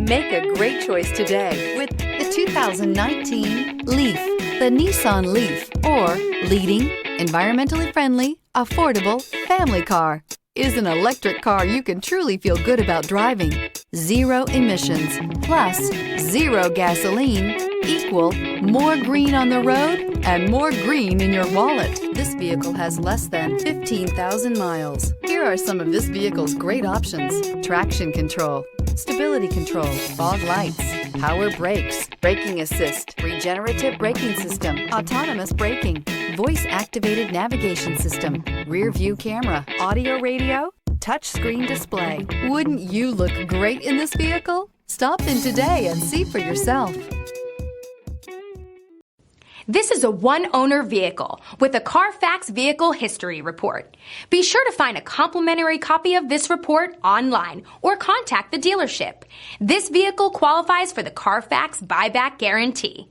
Make a great choice today with the 2019 LEAF. The Nissan LEAF, or leading, environmentally friendly, affordable family car, is an electric car you can truly feel good about driving. Zero emissions plus zero gasoline equal more green on the road and more green in your wallet. This vehicle has less than 15,000 miles. Here are some of this vehicle's great options: traction control, stability control, fog lights, power brakes, braking assist, regenerative braking system, autonomous braking, voice-activated navigation system, rear view camera, audio radio, touchscreen display. Wouldn't you look great in this vehicle? Stop in today and see for yourself. This is a one-owner vehicle with a Carfax Vehicle History Report. Be sure to find a complimentary copy of this report online or contact the dealership. This vehicle qualifies for the Carfax Buyback Guarantee.